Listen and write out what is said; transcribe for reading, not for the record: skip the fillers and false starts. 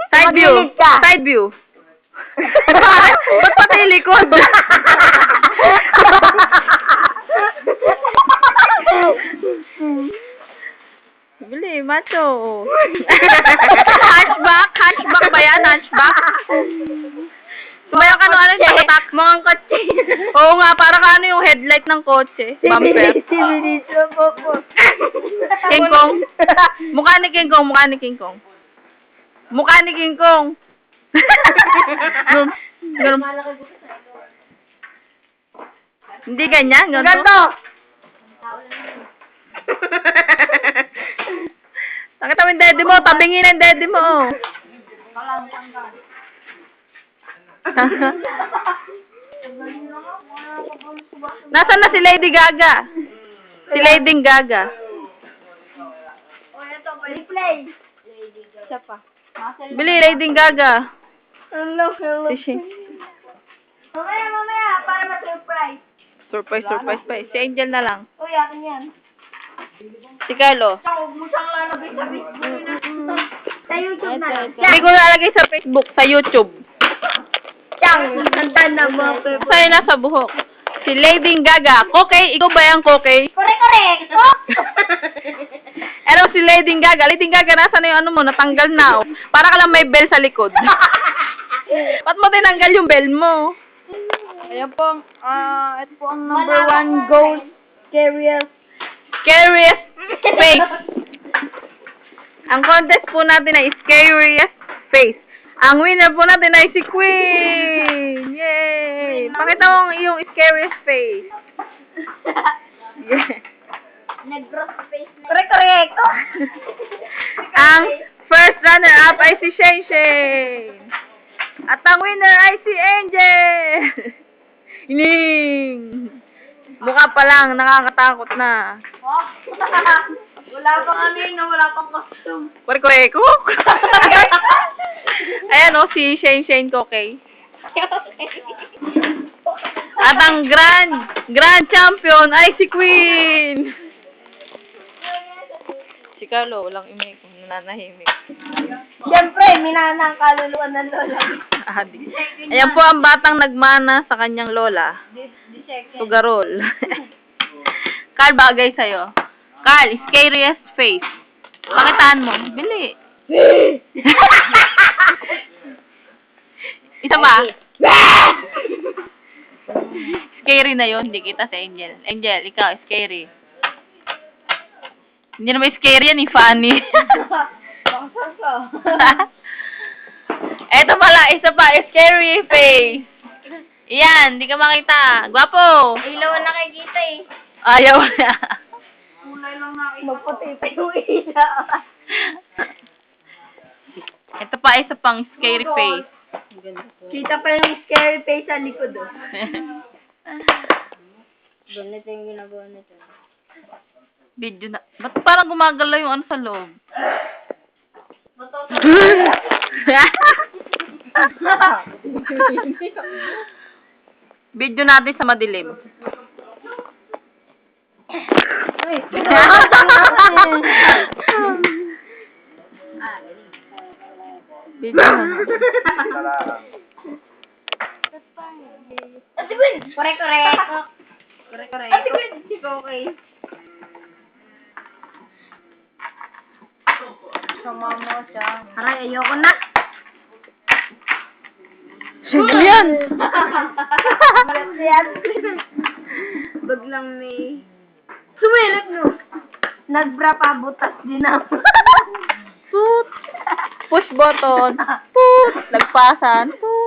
Side view. Magilid ka. Side view. Ba't pati likod? Bili, macho. Hatchback? Hatchback ba yan? Hatchback? Sumaya ka ano yung tatak mo ang kotse. Oo nga, para ka ano yung headlight ng kotse. Bumper. King Kong. Mukha ni King Kong, mukha ni King Kong. Mukha ni King Kong. Ganun. Hindi ganyan, ganun. Ganto. Nakita mo yung daddy mo, tabingin ang daddy mo. Nasaan na si Lady Gaga? Si Lady Gaga. Replay. Isa pa. Bili, Lady Gaga. Hello. Mamaya, para ma-surprise. Surprise pa eh. Si Angel na lang. Uy, akin yan. Si Carlo. Huwag mo siyang lalagay sa Facebook. Sa YouTube na lang. Hindi ko lalagay sa Facebook, sa YouTube. Chang, nantan na mo. Sa'yo nasa buhok. Si Lady Gaga. Kokey, ikaw ba yung Kokey? Correct. Oh! Pero si Lady Gaga. Lady Gaga, nasa na yung ano mo? Natanggal na. Oh. Para ka lang may bell sa likod. Ba't mo tinanggal yung bell mo? Ayan po, ito po ang number 1 ghost scariest. Scariest face. Ang contest po natin ay scariest face. Ang winner po natin ay si Queen! Yay! Pakita mo yung scariest face. Yeah. Nag-gross face na. Correct. Ang first runner-up ay si Shane Shane. At ang winner ay si Angel! Ining! Mukha pa lang, nakakatakot na. Wala pang wala pang costume. Kore-koreko? Ayan o, si Shane Kokey. At ang grand champion ay si Queen! Si Carlo, walang imik, nananahimik. Siyempre, minana ang kaluluwa ng lola. Ayan po ang batang nagmana sa kanyang lola. The second. Sugarol. Carl, bagay sa'yo. Carl, scariest face. Pakitaan mo. Bili. Isa pa. Scary na yun. Hindi kita sa Angel. Angel, ikaw, scary. Hindi naman scary yan, funny. Eto pala, isa pa, scary face. Yan, hindi ka makita. Gwapo. Ilaw na nakikita eh. Ayaw na. Kulay lang nakikita. Magputi pa yung ilaw. Ito pa, isa pang scary face. Kita pa yung scary face sa likod oh. Ganito yung ginagawa nito. Video na. Ba't parang gumagalaw yung ano sa loob? Video natin sa madilim. Video na. Ate Gwen! Correct. Ate Gwen! Hindi ko okay. Sama mo siya. Aray, ayoko na. Sige yan. Yan. Baglang may... Sumilit no. Nagbra pa, butas din ako. Toot. Push button. Toot. Nagpasan. Toot.